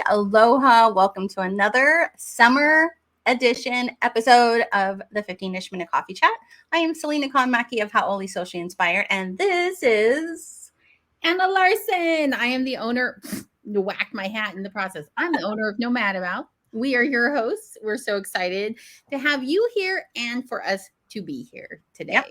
Aloha. Welcome to another summer edition episode of the 15-ish minute coffee chat. I am Selena Conmacky of How Only Socially Inspired, and this is Anna Larson. I am the owner. To whack my hat in the process. I'm the owner of No Mad About. We are your hosts. We're so excited to have you here and for us to be here today. Yep.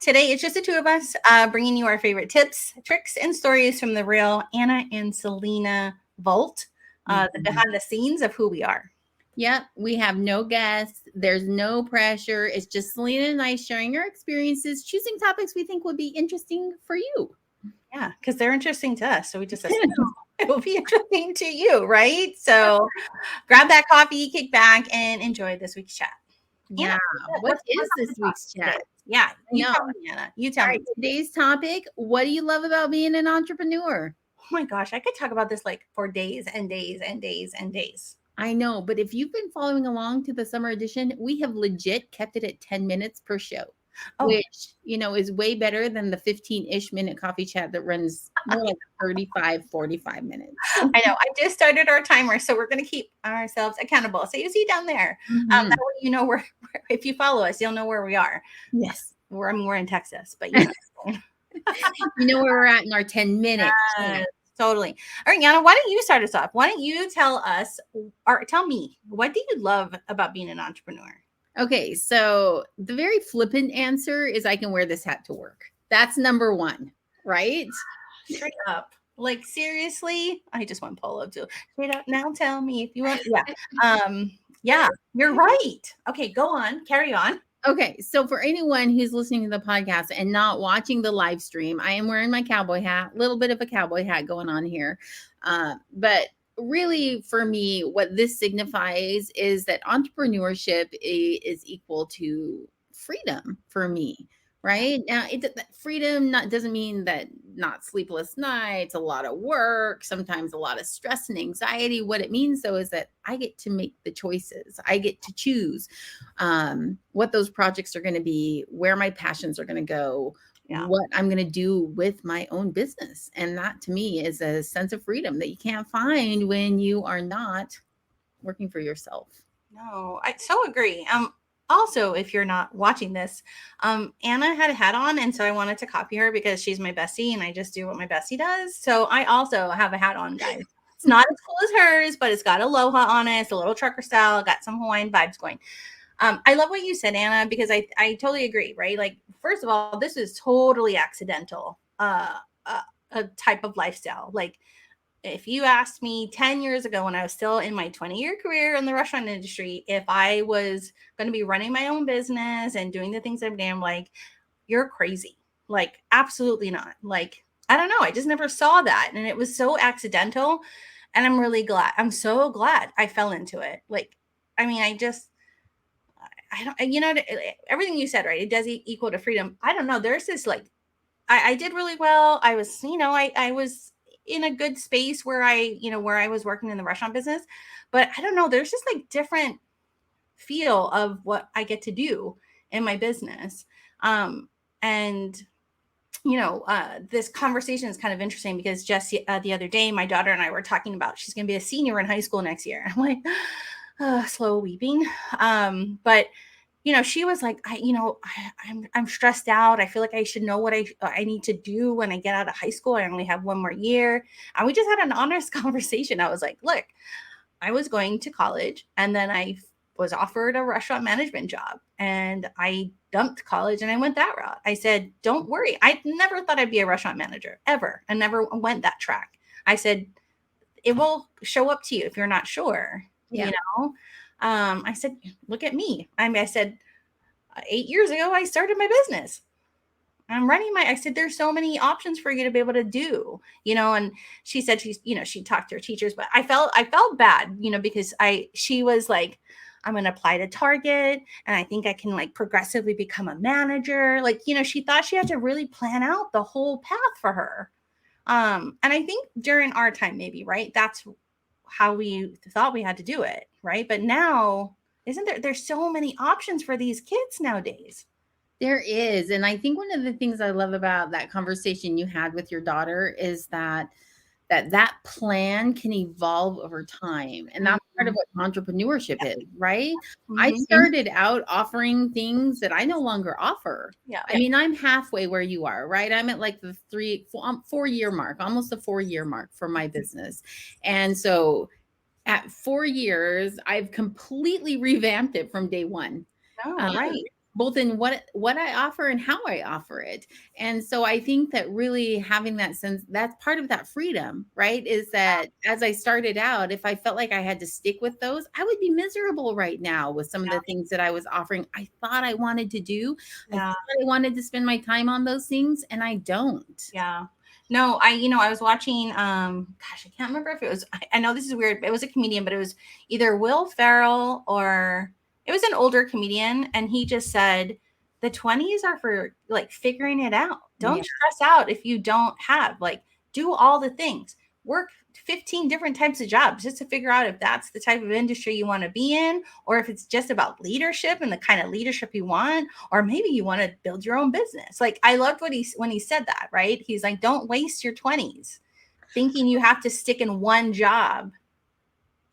Today, it's just the two of us bringing you our favorite tips, tricks, and stories from the real Anna and Selena vault, the behind the scenes of who we are. Yep, we have no guests. There's no pressure. It's just Selena and I sharing our experiences, choosing topics we think would be interesting for you. Yeah, because they're interesting to us. So we just assume it will be interesting to you, right? So grab that coffee, kick back, and enjoy this week's chat. Yeah. What is this week's chat? Yeah. You tell me, Anna. You tell me. Today's topic, what do you love about being an entrepreneur? Oh my gosh, I could talk about this like for days and days and days and days. I know, but if you've been following along to the summer edition, we have legit kept it at 10 minutes per show, which, is way better than the 15-ish minute coffee chat that runs more like 35, 45 minutes. I know. I just started our timer, so we're going to keep ourselves accountable. So you see down there, that way you know where, if you follow us, you'll know where we are. Yes. We're in Texas, but you know where we're at in our 10 minutes. Totally. All right, Anna, why don't you start us off? Why don't you tell us or tell me, what do you love about being an entrepreneur? Okay, so the very flippant answer is I can wear this hat to work. That's number one, right? Straight up. Like, seriously? I just want polo too. Straight up. Now tell me if you want. Yeah. Yeah, you're right. Okay, go on. Carry on. Okay, so for anyone who's listening to the podcast and not watching the live stream, I am wearing my cowboy hat, a little bit of a cowboy hat going on here. But really, for me, what this signifies is that entrepreneurship is equal to freedom for me, right? Now, freedom doesn't mean that not sleepless nights, a lot of work, sometimes a lot of stress and anxiety. What it means, though, is that I get to make the choices. I get to choose what those projects are going to be, where my passions are going to go, what I'm going to do with my own business. And that, to me, is a sense of freedom that you can't find when you are not working for yourself. No, I so agree. Also, if you're not watching this, Anna had a hat on, and so I wanted to copy her because she's my bestie, and I just do what my bestie does. So I also have a hat on, guys. It's not as cool as hers, but it's got aloha on it. It's a little trucker style. Got some Hawaiian vibes going. I love what you said, Anna, because I totally agree, right? Like, first of all, this is totally accidental, a type of lifestyle. Like, if you asked me 10 years ago when I was still in my 20-year career in the restaurant industry, if I was going to be running my own business and doing the things I'm doing, like, you're crazy. Like, absolutely not. Like, I don't know. I just never saw that. And it was so accidental. And I'm really glad. I'm so glad I fell into it. Like, I mean, I don't, everything you said, right? It does equal to freedom. I don't know. There's this, like, I did really well. I was, I was in a good space where I was working in the restaurant business, but I don't know, there's just like different feel of what I get to do in my business. And this conversation is kind of interesting because just the other day, my daughter and I were talking about, she's going to be a senior in high school next year. I'm like, slow weeping. But she was like, I'm stressed out. I feel like I should know what I need to do when I get out of high school. I only have one more year. And we just had an honest conversation. I was like, look, I was going to college and then I was offered a restaurant management job and I dumped college and I went that route. I said, don't worry. I never thought I'd be a restaurant manager ever. I never went that track. I said, it will show up to you if you're not sure, I said, look at me. I said, 8 years ago, I started my business. I said, there's so many options for you to be able to do, and she said she talked to her teachers, but I felt bad, because she was like, I'm going to apply to Target and I think I can like progressively become a manager. Like, she thought she had to really plan out the whole path for her. And I think during our time, maybe, right, that's how we thought we had to do it. Right. But now, there's so many options for these kids nowadays. There is. And I think one of the things I love about that conversation you had with your daughter is that that plan can evolve over time. And that's part of Mhm. what entrepreneurship is, right? I Mhm. started out offering things that I no longer offer. Yeah. I mean, I'm halfway where you are, right? I'm at like the 4 year mark, almost the 4 year mark for my business. And so at 4 years, I've completely revamped it from day one. No, Um, right. both in what I offer and how I offer it. And so I think that really having that sense, that's part of that freedom, right? Is that as I started out, if I felt like I had to stick with those, I would be miserable right now with some of Yeah. the things that I was offering. I thought I wanted to do. I Yeah. thought I wanted to spend my time on those things, and I don't. Yeah. No, I was watching gosh, I can't remember if it was I know this is weird, but it was a comedian, but it was either Will Ferrell or it was an older comedian, and he just said the 20s are for like figuring it out. Yeah. Don't stress out if you don't have like do all the things. Work 15 different types of jobs just to figure out if that's the type of industry you want to be in, or if it's just about leadership and the kind of leadership you want, or maybe you want to build your own business. Like I loved what he when he said that, right? He's like, don't waste your 20s thinking you have to stick in one job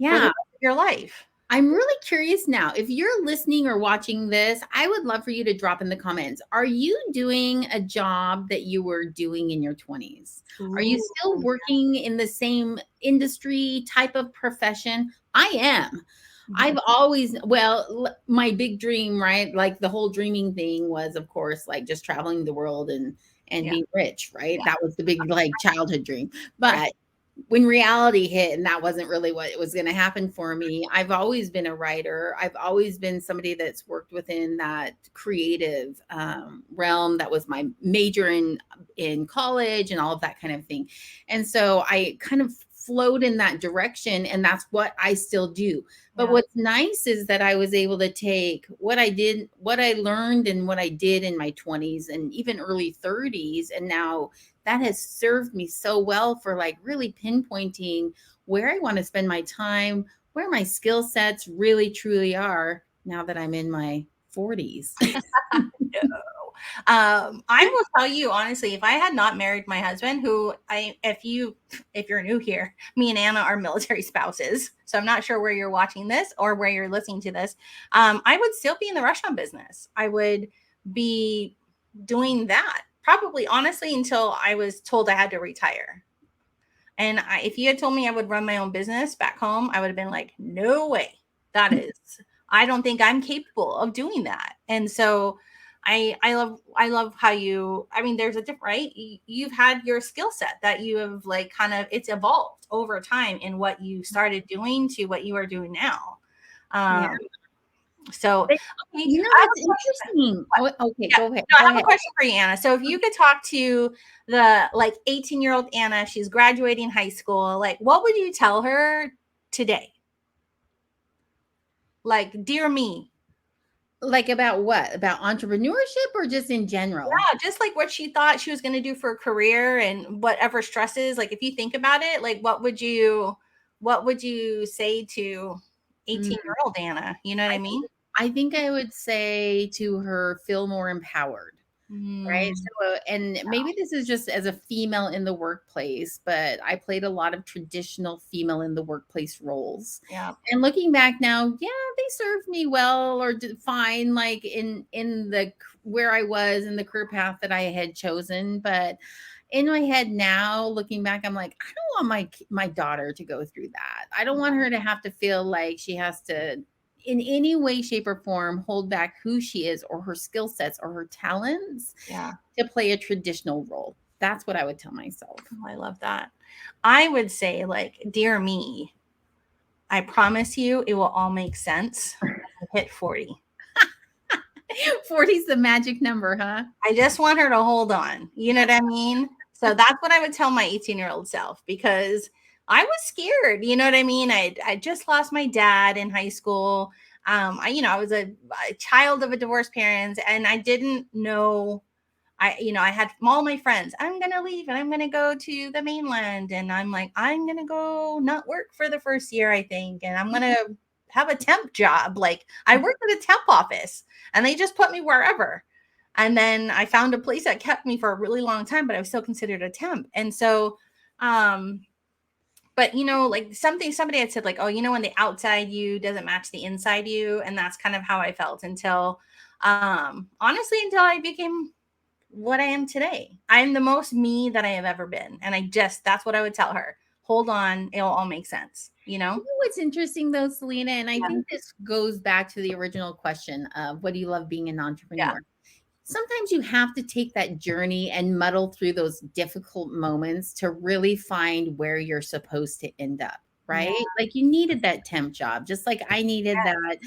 for the Yeah. rest of your life. I'm really curious now. If you're listening or watching this, I would love for you to drop in the comments. Are you doing a job that you were doing in your 20s? Are you Ooh, still working in the same industry type of profession? I am. mhm. I've always, well, my big dream, right? Like the whole dreaming thing was, of course, like just traveling the world and Yeah, being rich, right? yeah, That was the big like childhood dream. right. But when reality hit and that wasn't really what was going to happen for me, I've always been a writer. I've always been somebody that's worked within that creative realm. That was my major in college and all of that kind of thing. And so I kind of flowed in that direction, and that's what I still do. But Yeah, what's nice is that I was able to take what I did, what I learned and what I did in my 20s and even early 30s, and now that has served me so well for like really pinpointing where I want to spend my time, where my skill sets really truly are now that I'm in my 40s. no. I will tell you honestly, if I had not married my husband, who if you're new here, me and Anna are military spouses. So I'm not sure where you're watching this or where you're listening to this. I would still be in the restaurant business. I would be doing that probably honestly until I was told I had to retire. And if you had told me I would run my own business back home, I would have been like, no way. That is, I don't think I'm capable of doing that. And so I love how I mean, there's a different, right? You've had your skill set that you have like kind of, it's evolved over time in what you started doing to what you are doing now. Yeah. Um, so, But okay, you know I have what's a question. interesting? Oh, okay, Yeah. go ahead. No, I Go have a ahead. question for you, Anna. So if you could talk to the like 18-year-old Anna, she's graduating high school, like what would you tell her today? Like, dear me. Like about what? About entrepreneurship or just in general? Yeah, just like what she thought she was going to do for a career and whatever stresses, like if you think about it, like what would you say to Mm, 18-year-old Anna? You know what I mean? I think I would say to her, feel more empowered. Right. Mm, So, and maybe this is just as a female in the workplace, but I played a lot of traditional female in the workplace roles. yeah. And looking back now, yeah, they served me well or fine, like in the where I was in the career path that I had chosen. But in my head now, looking back, I'm like, I don't want my daughter to go through that. I don't want her to have to feel like she has to in any way, shape, or form hold back who she is or her skill sets or her talents Yeah. to play a traditional role. That's what I would tell myself. Oh, I love that. I would say like, dear me, I promise you it will all make sense when I hit 40. 40 is the magic number, huh? I just want her to hold on. You know what I mean? So that's what I would tell my 18-year-old self because I was scared. You know what I mean? I just lost my dad in high school. I was a child of a divorced parents and I didn't know I had all my friends, I'm going to leave and I'm going to go to the mainland. And I'm like, I'm going to go not work for the first year, I think. And I'm going to have a temp job. Like I worked at a temp office and they just put me wherever. And then I found a place that kept me for a really long time, but I was still considered a temp. And so, but like somebody had said, like, oh, when the outside you doesn't match the inside you. And that's kind of how I felt until, honestly, until I became what I am today. I'm the most me that I have ever been. And that's what I would tell her. Hold on, it'll all make sense, You know what's interesting though, Selena, and I Yeah. think this goes back to the original question of what do you love being an Yeah. entrepreneur? Sometimes you have to take that journey and muddle through those difficult moments to really find where you're supposed to end up, Yeah. right? Like you needed that temp job, just like I needed Yeah. that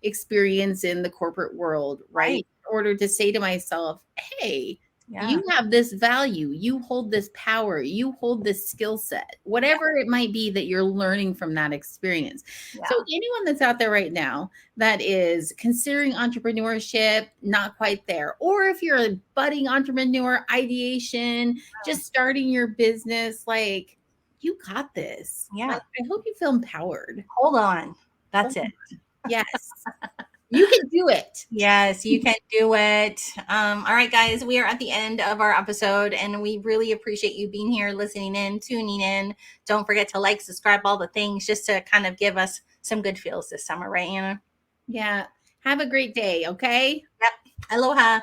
experience in the corporate world, right? Right. In order to say to myself, hey, Yeah. you have this value, you hold this power, you hold this skill set, Yeah. whatever it might be that you're learning from that experience. So, Yeah. anyone that's out there right now that is considering entrepreneurship, not quite there, or if you're a budding entrepreneur, ideation, just starting your business, like you got this. Yeah. Like, I hope you feel empowered. Hold on. That's Hold it. on. Yes, you can do it. Yes, you can do it. All right, guys, we are at the end of our episode, and we really appreciate you being here, listening in, tuning in. Don't forget to like, subscribe, all the things, just to kind of give us some good feels this summer, right, Anna? Yeah. Have a great day. Okay. Yep. Aloha.